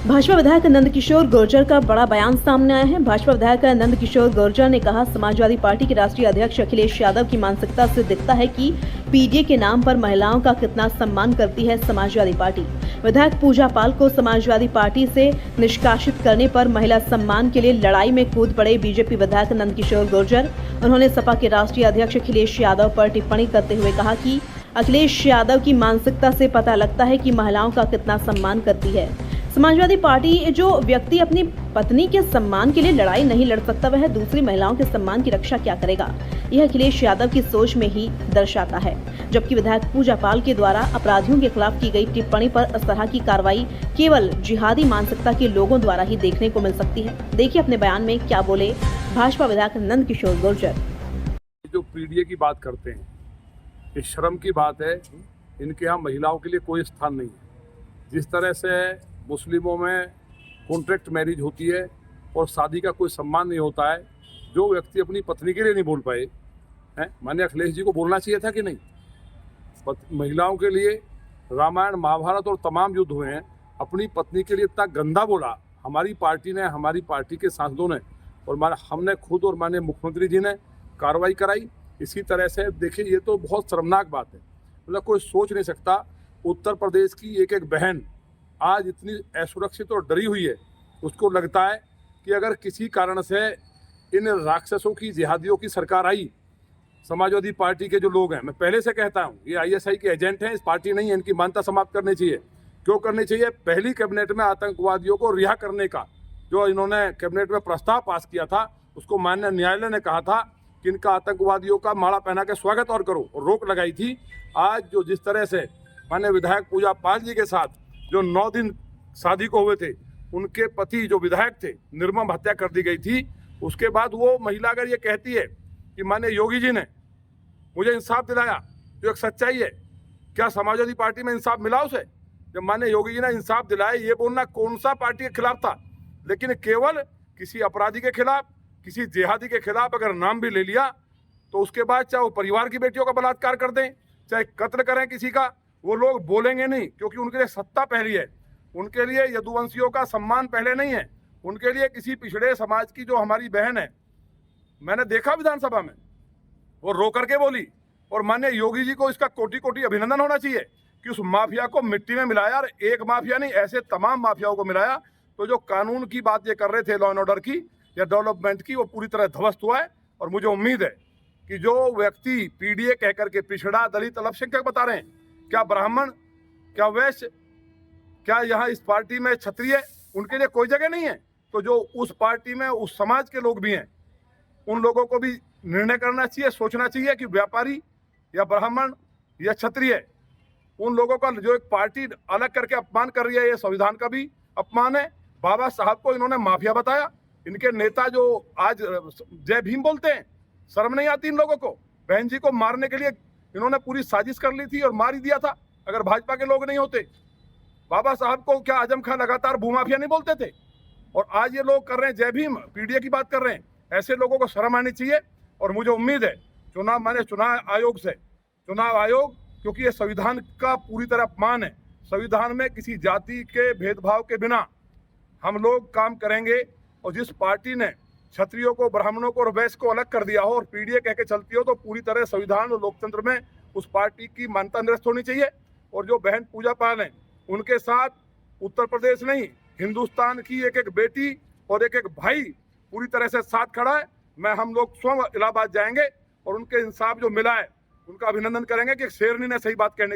भाजपा विधायक नंदकिशोर गुर्जर का बड़ा बयान सामने आया है। भाजपा विधायक नंदकिशोर गुर्जर ने कहा, समाजवादी पार्टी के राष्ट्रीय अध्यक्ष अखिलेश यादव की मानसिकता से दिखता है कि पीडीए के नाम पर महिलाओं का कितना सम्मान करती है समाजवादी पार्टी। विधायक पूजा पाल को समाजवादी पार्टी से निष्कासित करने पर महिला सम्मान के लिए लड़ाई में कूद पड़े बीजेपी विधायक नंदकिशोर गुर्जर। उन्होंने सपा के राष्ट्रीय अध्यक्ष अखिलेश यादव पर टिप्पणी करते हुए कहा कि अखिलेश यादव की मानसिकता से पता लगता है कि महिलाओं का कितना सम्मान करती है समाजवादी पार्टी। जो व्यक्ति अपनी पत्नी के सम्मान के लिए लड़ाई नहीं लड़ सकता, वह दूसरी महिलाओं के सम्मान की रक्षा क्या करेगा? यह अखिलेश यादव की सोच में ही दर्शाता है। जबकि विधायक पूजा पाल के द्वारा अपराधियों के खिलाफ की गई टिप्पणी पर इस तरह की कार्रवाई केवल जिहादी मानसिकता के लोगों द्वारा ही देखने को मिल सकती है। देखिए अपने बयान में क्या बोले भाजपा विधायक नंदकिशोर गुर्जर। जो पीडीए की बात करते हैं, ये शर्म की बात है। इनके यहाँ महिलाओं के लिए कोई स्थान नहीं है। जिस तरह से मुस्लिमों में कॉन्ट्रैक्ट मैरिज होती है और शादी का कोई सम्मान नहीं होता है, जो व्यक्ति अपनी पत्नी के लिए नहीं बोल पाए हैं, माननीय अखिलेश जी को बोलना चाहिए था कि नहीं? महिलाओं के लिए रामायण महाभारत और तमाम युद्ध हुए हैं, अपनी पत्नी के लिए इतना गंदा बोला हमारी पार्टी ने, हमारी पार्टी के सांसदों ने, और हमने खुद और माननीय मुख्यमंत्री जी ने कार्रवाई कराई। इसी तरह से देखिए, ये तो बहुत शर्मनाक बात है। मतलब कोई सोच नहीं सकता उत्तर प्रदेश की एक एक बहन आज इतनी असुरक्षित और डरी हुई है। उसको लगता है कि अगर किसी कारण से इन राक्षसों की, जिहादियों की सरकार आई, समाजवादी पार्टी के जो लोग हैं, मैं पहले से कहता हूं, ये आईएसआई के एजेंट हैं, इस पार्टी नहीं है। इनकी मान्यता समाप्त करनी चाहिए। क्यों करनी चाहिए? पहली कैबिनेट में आतंकवादियों को रिहा करने का जो इन्होंने कैबिनेट में प्रस्ताव पास किया था, उसको माननीय न्यायालय ने कहा था कि इनका आतंकवादियों का माला पहना के स्वागत और करो, और रोक लगाई थी। आज जो जिस तरह से माननीय विधायक पूजा पाल जी के साथ जो 9 दिन शादी को हुए थे, उनके पति जो विधायक थे, निर्मम हत्या कर दी गई थी। उसके बाद वो महिला अगर ये कहती है कि माननीय योगी जी ने मुझे इंसाफ दिलाया, जो एक सच्चाई है, क्या समाजवादी पार्टी में इंसाफ मिला उसे? जब माननीय योगी जी ने इंसाफ दिलाया, ये बोलना कौन सा पार्टी के खिलाफ था? लेकिन केवल किसी अपराधी के खिलाफ, किसी जिहादी के खिलाफ अगर नाम भी ले लिया, तो उसके बाद चाहे वो परिवार की बेटियों का बलात्कार कर दें, चाहे कत्ल करें किसी का, वो लोग बोलेंगे नहीं, क्योंकि उनके लिए सत्ता पहली है। उनके लिए यदुवंशियों का सम्मान पहले नहीं है। उनके लिए किसी पिछड़े समाज की जो हमारी बहन है, मैंने देखा विधानसभा में, वो रो करके बोली। और माननीय योगी जी को इसका कोटि कोटि अभिनंदन होना चाहिए कि उस माफिया को मिट्टी में मिलाया, और एक माफिया नहीं, ऐसे तमाम माफियाओं को मिलाया। तो जो कानून की बात ये कर रहे थे, लॉ एंड ऑर्डर की या डेवलपमेंट की, वो पूरी तरह ध्वस्त हुआ है। और मुझे उम्मीद है कि जो व्यक्ति पीडीए कहकर के पिछड़ा, दलित, अल्पसंख्यक बता रहे हैं, क्या ब्राह्मण, क्या वैश्य, क्या यहाँ इस पार्टी में क्षत्रिय, उनके लिए कोई जगह नहीं है? तो जो उस पार्टी में उस समाज के लोग भी हैं, उन लोगों को भी निर्णय करना चाहिए, सोचना चाहिए कि व्यापारी या ब्राह्मण या क्षत्रिय, उन लोगों का जो एक पार्टी अलग करके अपमान कर रही है, ये संविधान का भी अपमान है। बाबा साहब को इन्होंने माफिया बताया। इनके नेता जो आज जय भीम बोलते हैं, शर्म नहीं आती इन लोगों को? बहन जी को मारने के लिए इन्होंने पूरी साजिश कर ली थी और मार ही दिया था अगर भाजपा के लोग नहीं होते। बाबा साहब को क्या आजम खान लगातार भूमाफिया नहीं बोलते थे? और आज ये लोग कर रहे हैं जय भीम, पीडीए की बात कर रहे हैं। ऐसे लोगों को शर्म आनी चाहिए। और मुझे उम्मीद है चुनाव आयोग से, चुनाव आयोग, क्योंकि ये संविधान का पूरी तरह अपमान है। संविधान में किसी जाति के भेदभाव के बिना हम लोग काम करेंगे। और जिस पार्टी ने क्षत्रियों को, ब्राह्मणों को और वैश्य को अलग कर दिया हो और पीडीए कह के चलती हो, तो पूरी तरह संविधान और लोकतंत्र में उस पार्टी की मान्यता निरस्त होनी चाहिए। और जो बहन पूजा पाल है, उनके साथ उत्तर प्रदेश नहीं, हिंदुस्तान की एक एक बेटी और एक एक भाई पूरी तरह से साथ खड़ा है। हम लोग स्वयं इलाहाबाद जाएंगे और उनके इंसाफ जो मिला है, उनका अभिनंदन करेंगे कि एक शेरनी ने सही बात कहने